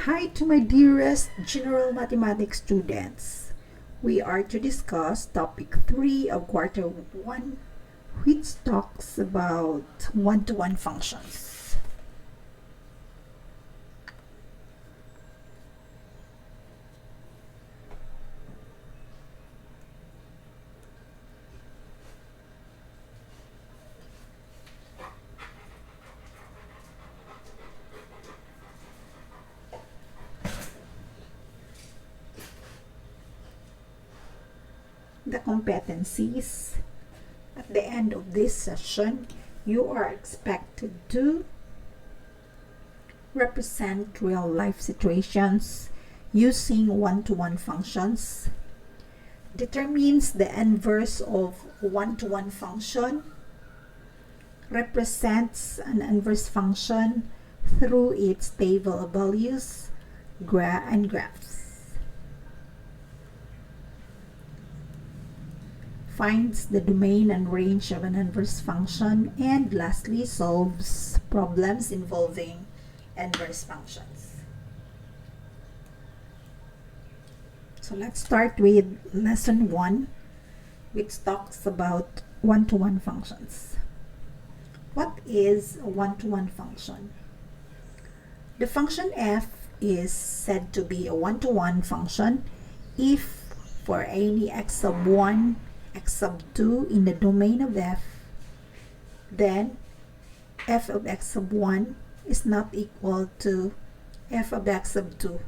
Hi to my dearest general mathematics students. We are to discuss topic 3 of quarter 1, which talks about one-to-one functions. The competencies. At the end of this session, you are expected to represent real-life situations using one-to-one functions, determines the inverse of one-to-one function, represents an inverse function through its table of values, and graphs. Finds the domain and range of an inverse function, and lastly solves problems involving inverse functions. So let's start with lesson 1, which talks about one-to-one functions. What is a one-to-one function? The function f is said to be a one-to-one function if for any x sub 1, x sub 2 in the domain of f, then f of x sub 1 is not equal to f of x sub 2.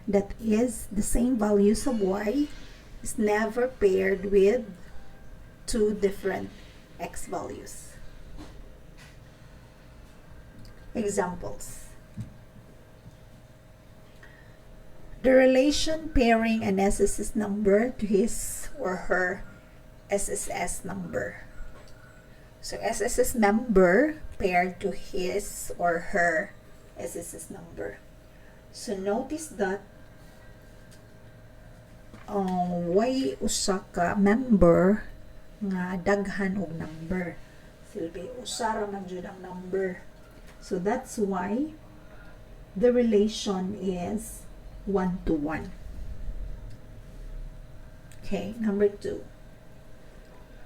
That is, the same values of y is never paired with two different x values. Examples. The relation pairing an SSS number to his or her SSS number. So SSS member paired to his or her SSS number. So notice that way usa ka member nga daghan og number. Silbi usa ra man jud ang number. So that's why the relation is 1-to-1. Okay, number 2.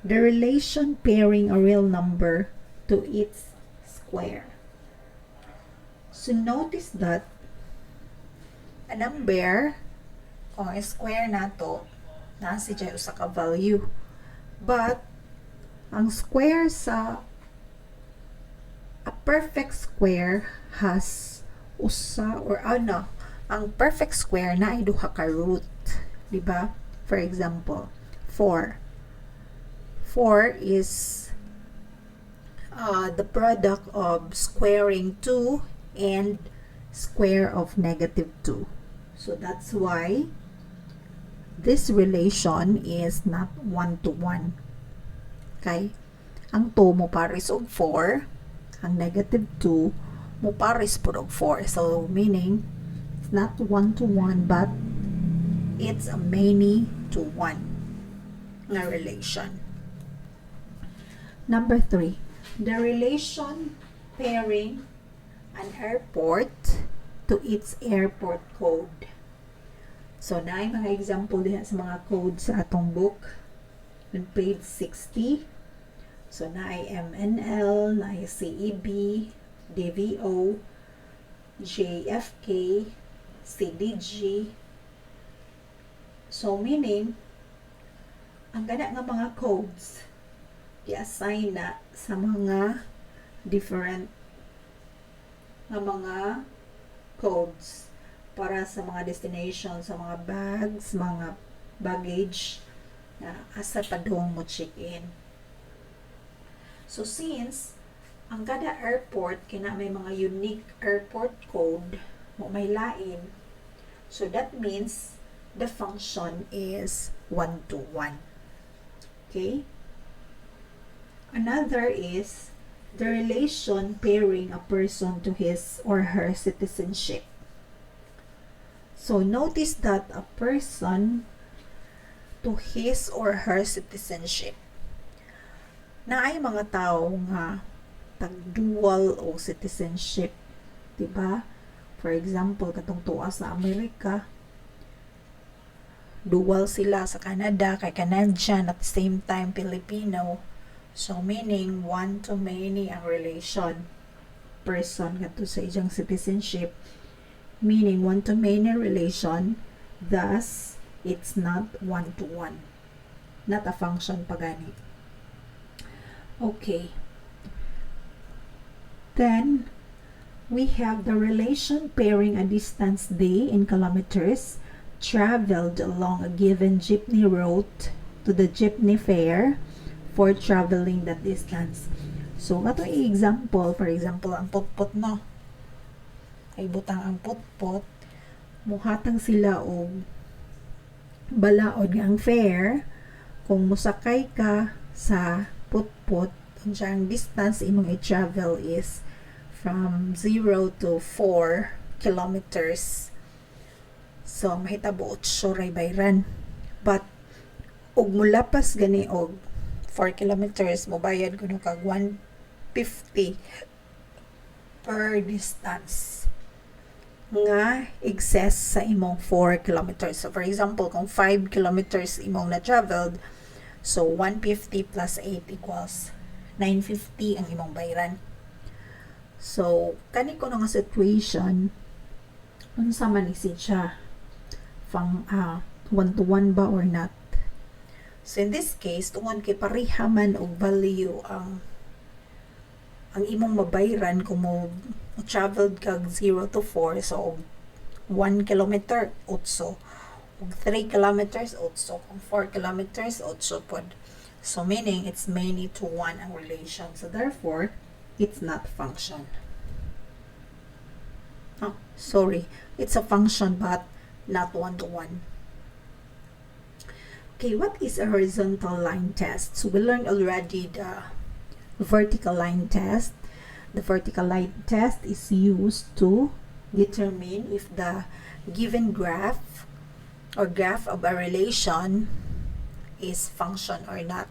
The relation pairing a real number to its square. So notice that a number kung square nato nasi jay usa ka value, but ang square sa a perfect square has usa or ano, ang perfect square na ay duha ka root, di ba? For example, 4 is the product of squaring 2 and square of negative 2. So that's why this relation is not 1-to-1. Okay? Ang 2 mo pares og 4, ang negative 2 mo pares po og 4. So meaning, it's not 1-to-1, but it's a many-to-1 na relation. Number 3, the relation pairing an airport to its airport code. So, naay mga example din sa mga code sa atong book on page 60. So, naay MNL, naay CEB, DVO, JFK, CDG. So, meaning, ang gana nga mga codes i-assign na sa mga different nga mga codes para sa mga destination, sa mga bags, mga baggage na asa padung mo check-in. So since ang kada airport kina may mga unique airport code mo may lain, so that means the function is 1-to-1. Okay? Another is the relation pairing a person to his or her citizenship. So notice that a person to his or her citizenship. Naay mga tao nga tag-dual o citizenship, diba? For example, katong tuwa sa Amerika, dual sila sa Canada, kay Canadian at the same time Filipino. So meaning one to many ang relation. Person kato sa iyang citizenship, meaning one to many relation, thus it's not one to one, not a function pagani. Okay, then we have the relation pairing a distance day in kilometers traveled along a given jeepney route to the jeepney fare for traveling that distance. So, ato i-example, for example, ang putput no. Ay butang ang putput, muhatang sila og balaod nga ang fare kung musakay ka sa putput, ang distance imong i-travel is from 0 to 4 kilometers. So, mahitabo 8 ray bayran. But, og mulapas gani og 4 kilometers, mobayad ko kag 150 per distance nga excess sa imong 4 kilometers. So, for example, kung 5 kilometers imong na-traveled, so 150 plus 8 equals 950 ang imong bayran. So, kani ko nga situation, unsa man ni siya, one-to-one ba or not? So, in this case, tungod kay pareha man og value ang imong mabayran kung mo traveled kag 0 to 4, so 1 kilometer, 8. Ug 3 kilometers, 8. Kung 4 kilometers, 8 pod. So, meaning, it's many to one ang relation. So, therefore, it's not function. Oh, sorry. It's a function but not one-to-one. Okay, what is a horizontal line test? So, we learned already the vertical line test. The vertical line test is used to determine if the given graph or graph of a relation is function or not.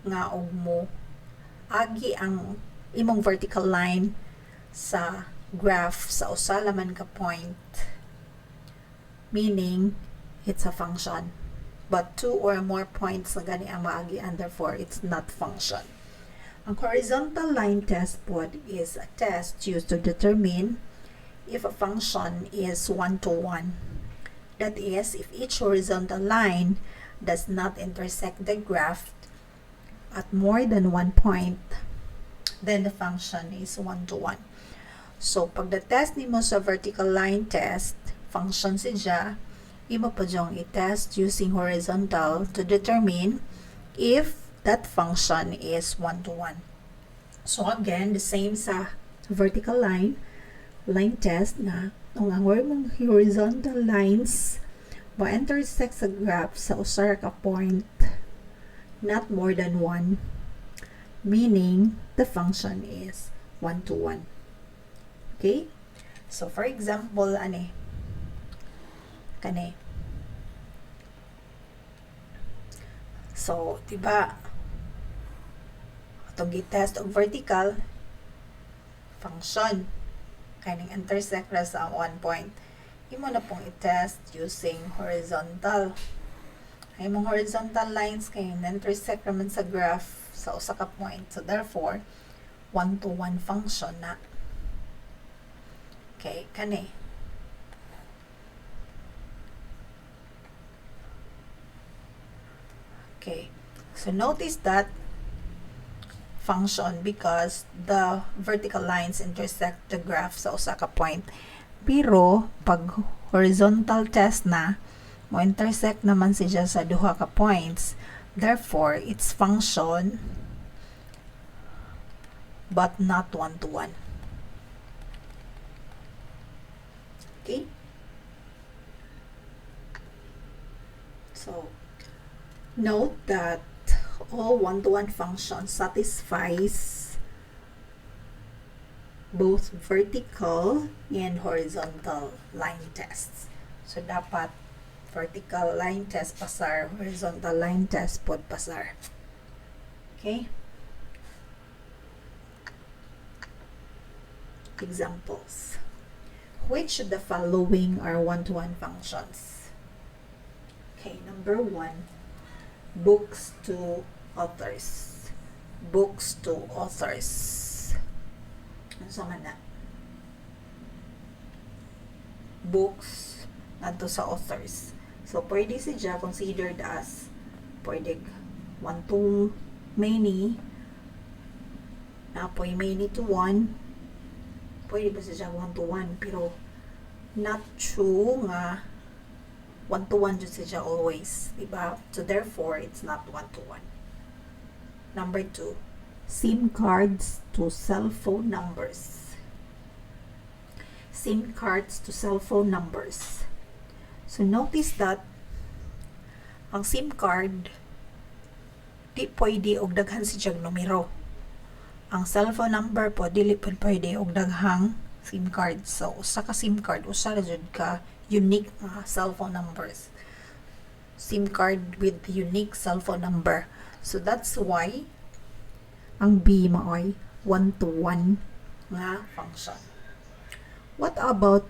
Nga og mo agi ang imong vertical line sa graph sa usa laman ka point, meaning it's a function. But 2 or more points na gani ang maagi, and therefore it's not function. Ang horizontal line test pod is a test used to determine if a function is one-to-one. That is, if each horizontal line does not intersect the graph at more than one point, then the function is one-to-one. So, pag the-test nimo sa vertical line test, function siya, imo pa dyong i-test using horizontal to determine if that function is one-to-one. So, again, the same sa vertical line test na kung ang horizontal lines ma-intersect sa graph sa usa ka point, not more than one, meaning the function is one-to-one. Okay? So, for example, kani. So, diba, itong i-test og vertical function, kaning intersect ra sa one point. Imo na pong i-test using horizontal. Ay mong horizontal lines kay intersect naman sa graph sa usa ka point. So, therefore, one-to-one function na. Okay, kani. Okay, so notice that function because the vertical lines intersect the graph sa usa ka point. Pero pag horizontal test na, mo intersect naman siya sa duha ka points. Therefore, it's function but not one-to-one. Okay? So, note that all one-to-one functions satisfies both vertical and horizontal line tests. So, dapat vertical line test pasar, horizontal line test pod pasar. Okay? Examples. Which of the following are one-to-one functions? Okay, number 1, books to authors. Books to authors. Ano sa man na? Books ngadto sa authors. So, pwede siya considered as pwede one to many, napoy many to one, pwede ba siya one to one, pero not true nga one to one jud siya always, diba? So therefore it's not one to one. Number 2, SIM cards to cell phone numbers. SIM cards to cell phone numbers. So notice that ang SIM card di pwede og daghan siyang numero. Ang cellphone number po dili pwede og daghang SIM card. So usa ka SIM card, usa ra jud ka unique cellphone numbers. SIM card with unique cellphone number. So that's why ang B maoy one-to-one nga function. What about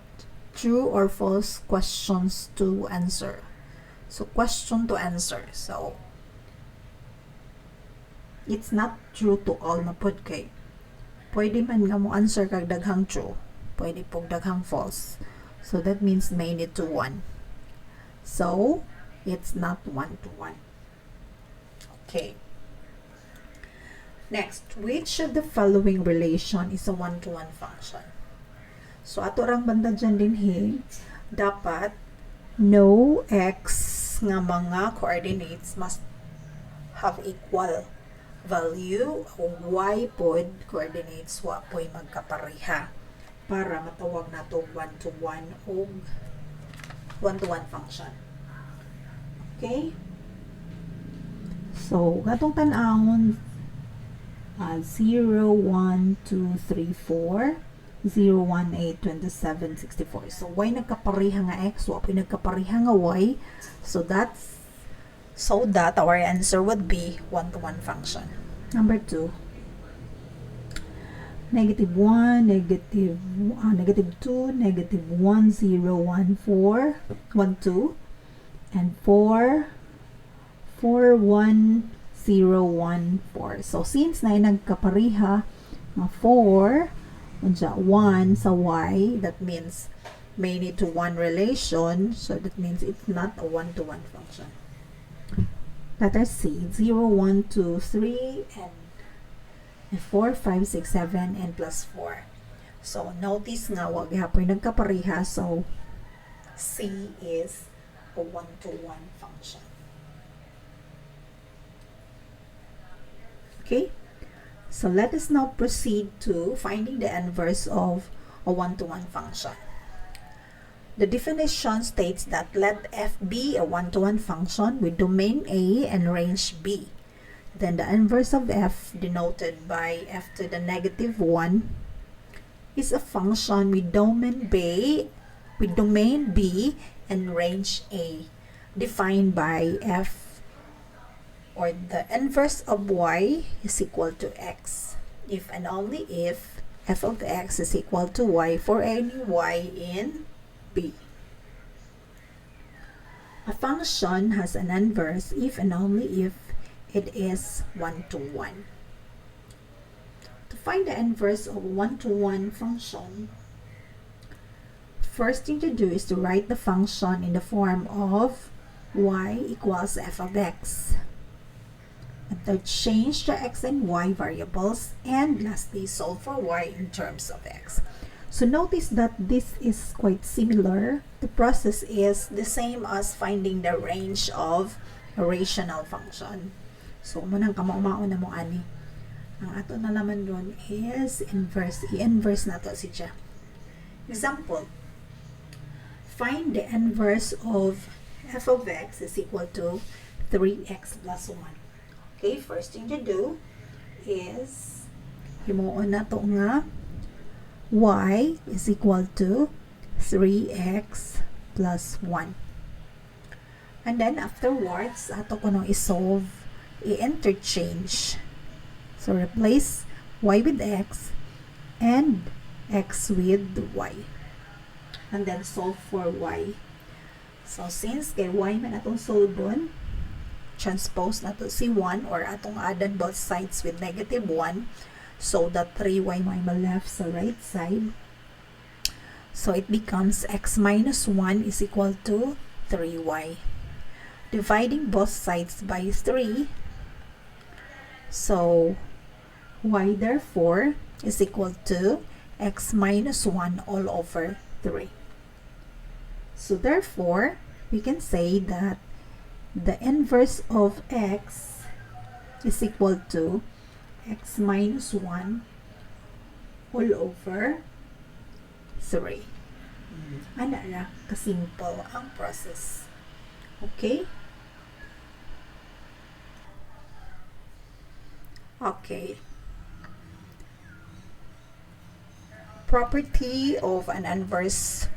true or false questions to answer? So question to answer. So it's not true to all na pod kay pwede man nga mo answer kag daghang true, pwede pog daghang false. So that means many to one. So it's not one-to-one. Okay. Next, which of the following relation is a one-to-one function? So ato rang banda dyan din dapat no x nga mga coordinates must have equal value o y pod coordinates wa po'y magkapareha para matawag nato one-to-one o one-to-one function. Okay? So, katong tan-ahon 0, 1, 2, 3, 4, 0, 1, 8, 27, 64. So, y nagkapareha nga x, wa po'y nagkapareha nga y. So that our answer would be one-to-one function. Number 2, negative 1, negative 2, negative 1, 0, 1, 4, 1, 2, and 4, 4, 1, 0, 1, 4. So, since na nagkapareha nga 4, 1 sa y, that means many to one relation, so that means it's not a one-to-one function. Letter C, 0, 1, 2, 3, and 4, 5, 6, 7, and plus 4. So, notice nga, wag hapoy nagkapareha, so C is a one-to-one function. Okay? So, let us now proceed to finding the inverse of a one-to-one function. The definition states that let f be a one-to-one function with domain A and range B. Then the inverse of f, denoted by f to the negative 1, is a function with domain B and range A, defined by f, or the inverse of y is equal to x, if and only if f of x is equal to y for any y in B. A function has an inverse if and only if it is one-to-one. To find the inverse of a one-to-one function, first thing to do is to write the function in the form of y equals f of x. And then change the x and y variables, and lastly solve for y in terms of x. So notice that this is quite similar. The process is the same as finding the range of a rational function. So, munang kamao-mao na mo ani. Ang ato na naman ron is inverse. I-inverse na to siya. Example, find the inverse of f of x is equal to 3x plus 1. Okay, first thing to do is himuon na to nga y is equal to 3x plus 1. And then afterwards, ato ko nung isolve, i-interchange. So replace y with x and x with y. and then solve for y. So since kay y man atong solveon, transpose na to si 1 or atong add both sides with negative 1 so that 3y may left sa right side. So it becomes x minus 1 is equal to 3y. Dividing both sides by 3, so y therefore is equal to x minus 1 all over 3. So therefore, we can say that the inverse of x is equal to x minus 1 all over 3. Ana ra kasimple ang process. Okay? Okay. Property of an inverse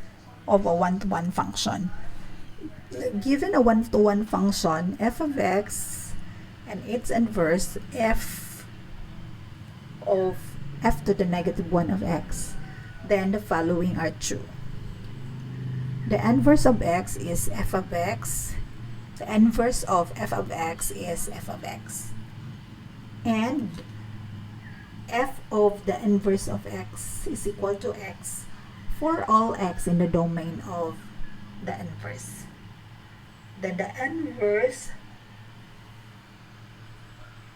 of a one-to-one function. Given a one-to-one function, f of x and its inverse f of f to the negative 1 of x, then the following are true. The inverse of x is f of x. The inverse of f of x is f of x. And f of the inverse of x is equal to x for all x in the domain of the inverse. Then the inverse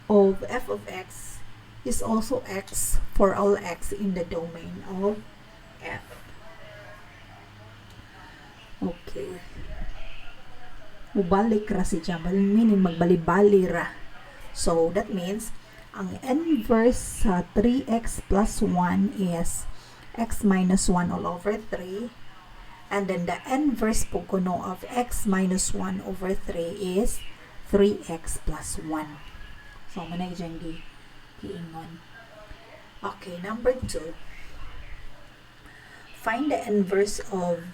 of f of x is also x for all x in the domain of f. Okay. Mubalik ra si siya. Meaning magbali-bali ra. So that means ang inverse sa 3x plus 1 is x minus 1 all over 3. And then the inverse po kuno of x minus 1 over 3 is 3x plus 1. So, manay dyan giingon. Okay, number 2. Find the inverse of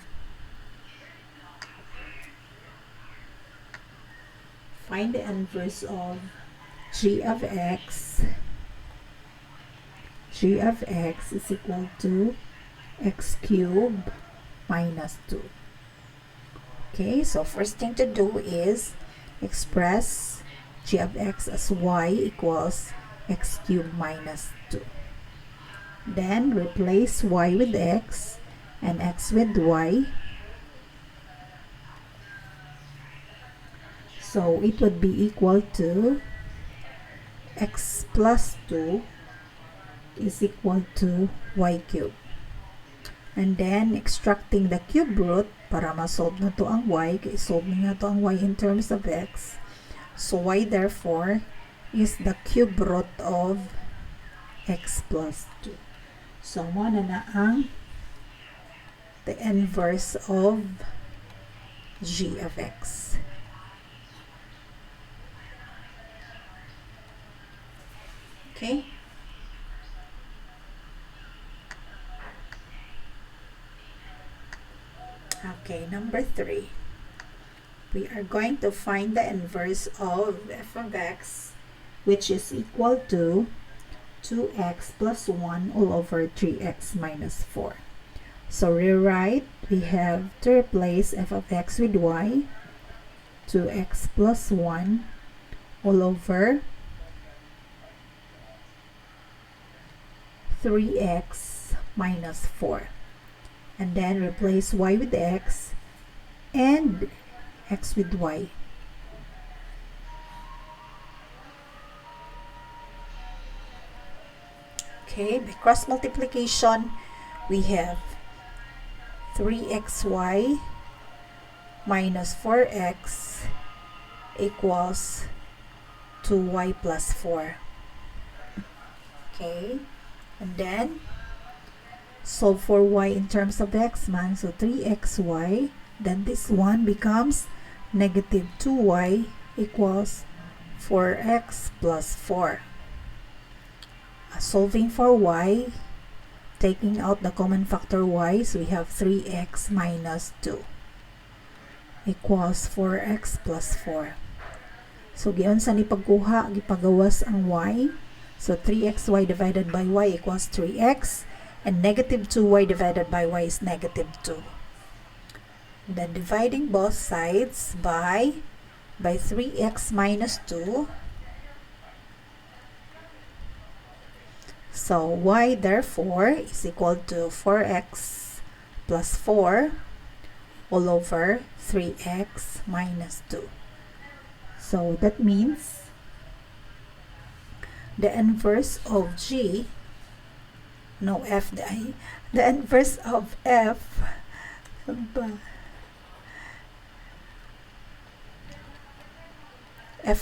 g of x. G of x is equal to x cubed minus 2. Okay, so first thing to do is express g of x as y equals x cubed minus 2. Then replace y with x and x with y. So it would be equal to x plus 2 is equal to y cubed. And then extracting the cube root para ma-solve na to ang y, solve na to ang y in terms of x. So y therefore is the cube root of x plus 2. So mo na ang the inverse of g of x. Okay? Okay, number 3. We are going to find the inverse of f of x, which is equal to 2x plus 1 all over 3x minus 4. So rewrite, we have to replace f of x with y, 2x plus 1 all over 3x minus 4. And then replace y with x and x with y. Okay, by cross multiplication, we have 3xy minus 4x equals 2y plus 4. Okay, and then solve for y in terms of x man. So 3xy, then this one becomes negative 2y equals 4x plus 4. Solving for y, taking out the common factor y, so we have 3x minus 2 equals 4x plus 4. So giyon sa ni pagkuha, gipagawas ang y. So 3xy divided by y equals 3x, and negative 2y divided by y is negative 2. Then dividing both sides by 3x minus 2. So y therefore is equal to 4x plus 4 all over 3x minus 2. So that means the inverse of g, no f, the inverse of f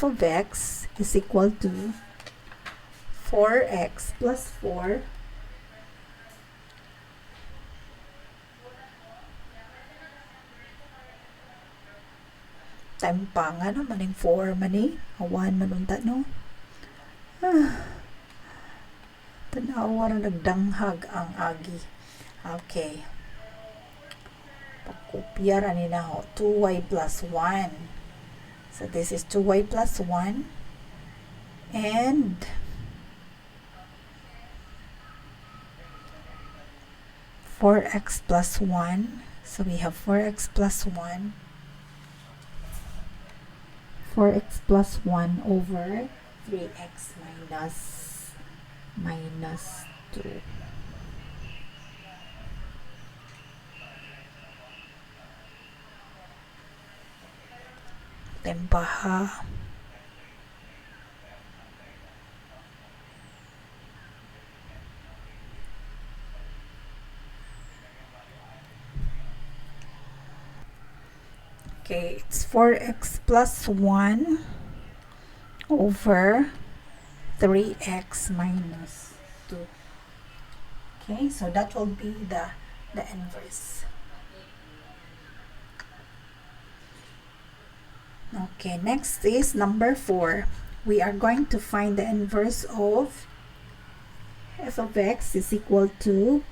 of x is equal to 4x plus 4 time pa nga no, maning 4 mani, 1 manunta no. Tanawa na nagdanghag ang agi. Okay. Pagkopya ra ni na ho, 2y plus 1. So this is 2y plus 1 and four x plus 1. So we have 4x plus 1. 4x plus 1 over 3x minus 2. Tempaha. Okay, it's 4x plus 1 over 3x minus 2. Okay, so that will be the inverse. Okay, next is number 4. We are going to find the inverse of f of x is equal to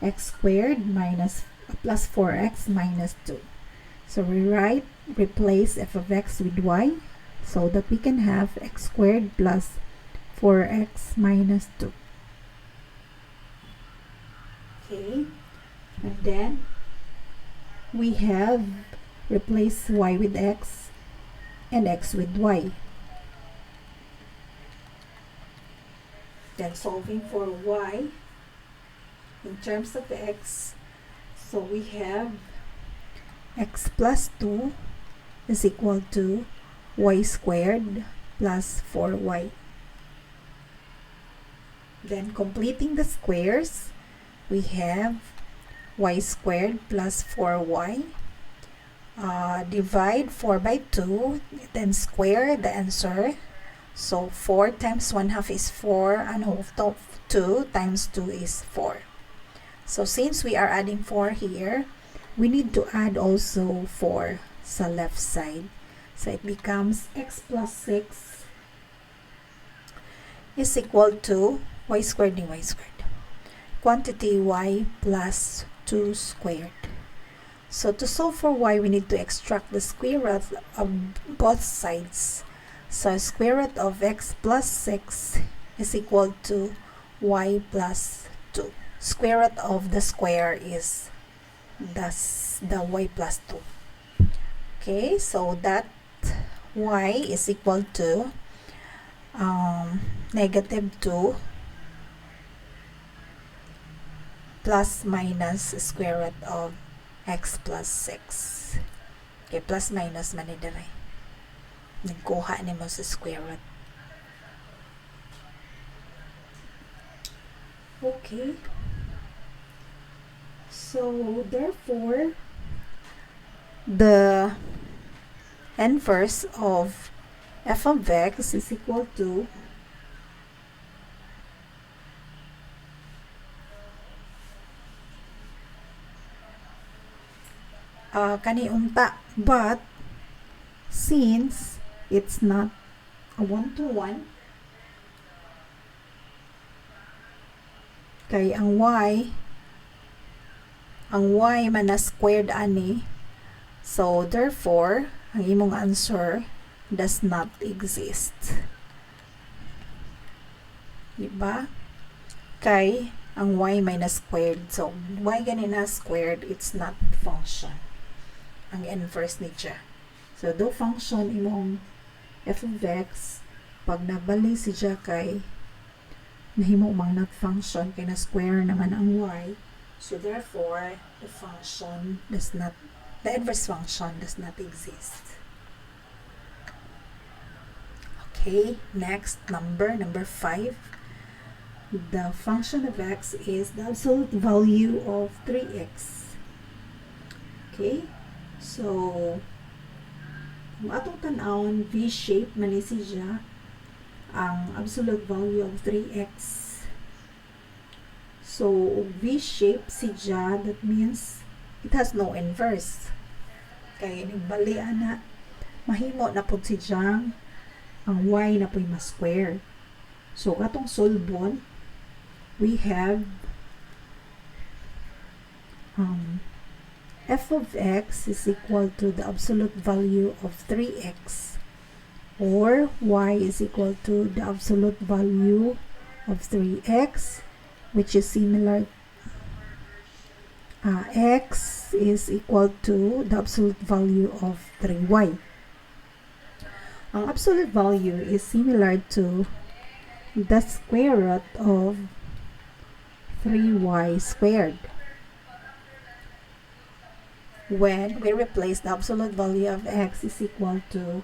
x squared plus 4x minus 2. So we replace f of x with y so that we can have x squared plus 4x minus 2. Okay, and then we have replace y with x and x with y. Then solving for y in terms of x, so we have x plus 2 is equal to y squared plus 4y. Then completing the squares, we have y squared plus 4y. Divide 4 by 2, then square the answer. So 4 times 1/2 is 4, and 2 times 2 is 4. So since we are adding 4 here, we need to add also 4 sa left side. So it becomes x plus 6 is equal to y squared and y squared. Quantity y plus 2 squared. So to solve for y, we need to extract the square root of both sides. So square root of x plus 6 is equal to y plus 2. Square root of the square is the y plus 2. Okay, so that y is equal to negative 2 plus minus square root of x plus 6. Okay, plus minus man ni dere. Nagkuha ni mo sa square root. Okay. So, therefore, the inverse of f of x is equal to kaniunta, but since it's not a 1-to-1, kay ang y man na squared ani, so therefore ang imong answer does not exist, diba? Kay ang y may na squared, so y gani na squared, it's not function. ang inverse niya. So, do function imong f of x, pag nabali siya kay nahimo mang not function kay na square naman ang y. So, therefore, the inverse function does not exist. Okay, next number 5. The function of x is the absolute value of 3x. Okay, so kung atong tanawon, v-shape man ni siya ang absolute value of 3x. So, v-shape siya, that means it has no inverse. Kaya nagbali na, mahimo na po siya ang y na po'y ma-square. So, atong solbon, we have f of x is equal to the absolute value of 3x, or y is equal to the absolute value of 3x, which is similar, x is equal to the absolute value of 3y. Ang absolute value is similar to the square root of 3y squared. When we replace the absolute value of x is equal to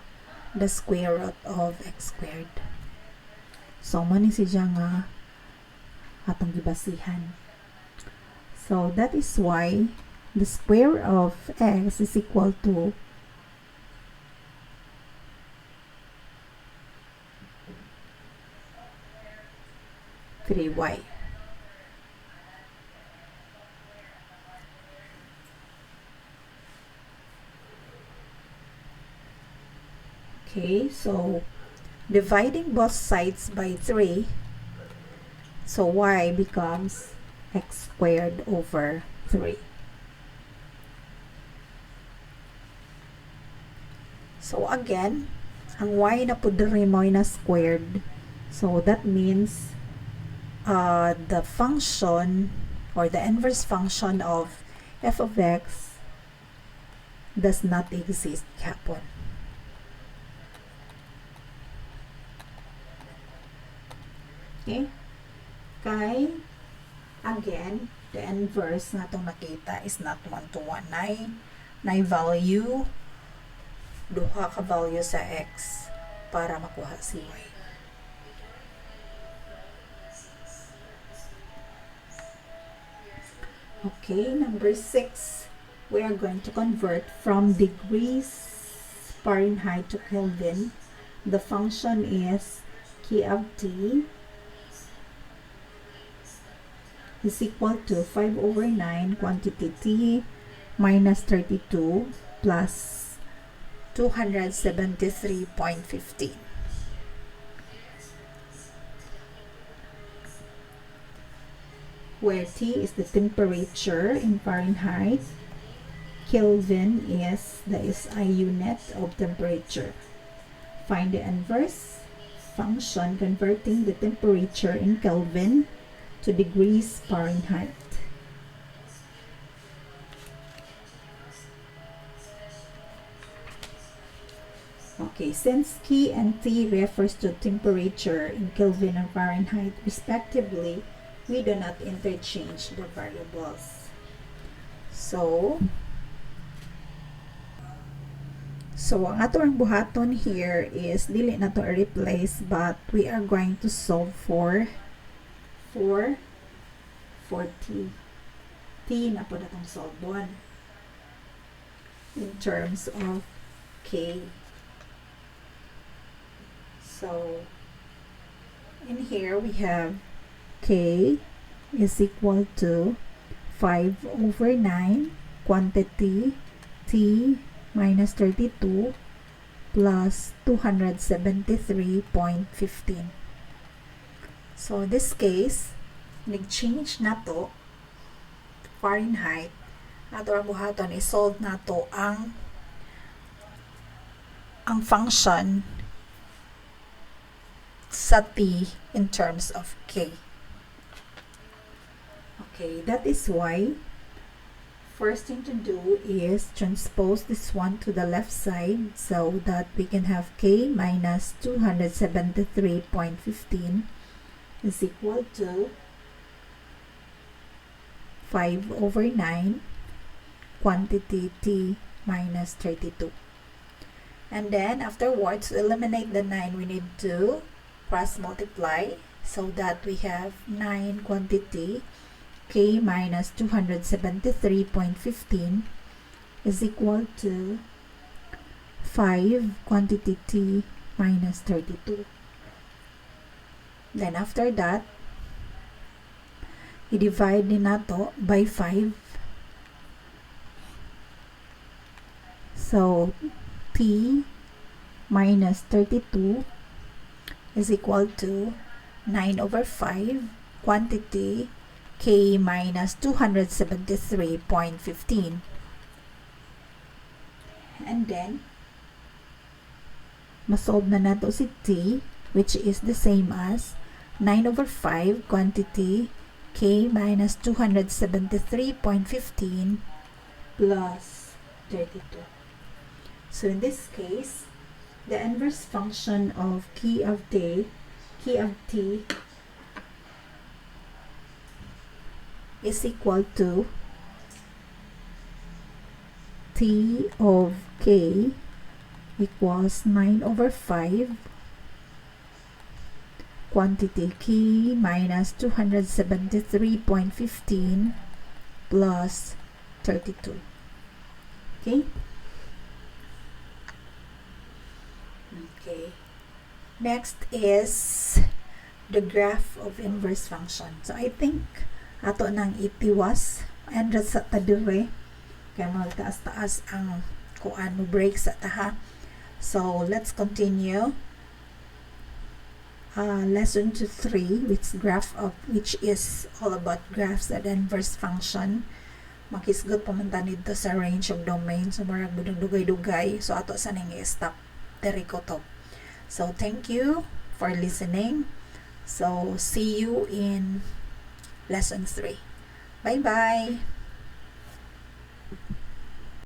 the square root of x squared. So, mani siya nga atong gibasihan. So, that is why the square of x is equal to 3y. Okay, so dividing both sides by 3, so y becomes x squared over 3. So again, ang y na po diri mo na squared. So that means the function or the inverse function of f of x does not exist kapon. Okay? Kay, again, the inverse na itong nakita is not 1-to-1. Nay value, duha ka value sa x para makuha si y. Okay, number 6. We are going to convert from degrees Fahrenheit to Kelvin. The function is k of t is equal to 5/9 quantity t minus 32 plus 273.15. Where T is the temperature in Fahrenheit, Kelvin is the SI unit of temperature. Find the inverse function converting the temperature in Kelvin to degrees Fahrenheit. Okay, since K and T refers to temperature in Kelvin and Fahrenheit respectively, we do not interchange the variables. So ang atong buhaton here is dili na to replace, but we are going to solve for T. T na po natong solvon in terms of K. So in here we have K is equal to 5/9 quantity T minus 32 plus 273.15. So in this case, nag-change na to Fahrenheit. Nato ang buhaton i-solve na to ang function sa T in terms of K. Okay, that is why first thing to do is transpose this one to the left side so that we can have k minus 273.15 is equal to 5 over 9 quantity t minus 32. And then afterwards, to eliminate the 9, we need to cross multiply so that we have 9 quantity k minus 273.15 is equal to 5 quantity t minus 32. Then after that, i-divide din nato by 5. So, t minus 32 is equal to 9 over 5 quantity k minus 273.15. And then, masolve na nato si t, which is the same as 9 over 5 quantity k minus 273.15 plus 32. So in this case, the inverse function of k of t is equal to t of k equals 9 over 5 quantity k minus 273.15 plus 32. Okay? Okay. Next is the graph of inverse function. So I think ato nang itiwas and sa tadure kaya magtaas-taas ang kuan mo break sa taha. So let's continue. Lesson 3, which is all about graphs and inverse function. Makisgot pamunta dito sa range of domain. So marag dugay-dugay. So ato sa ning i-stop diri ko to. So thank you for listening. So see you in lesson 3. Bye bye.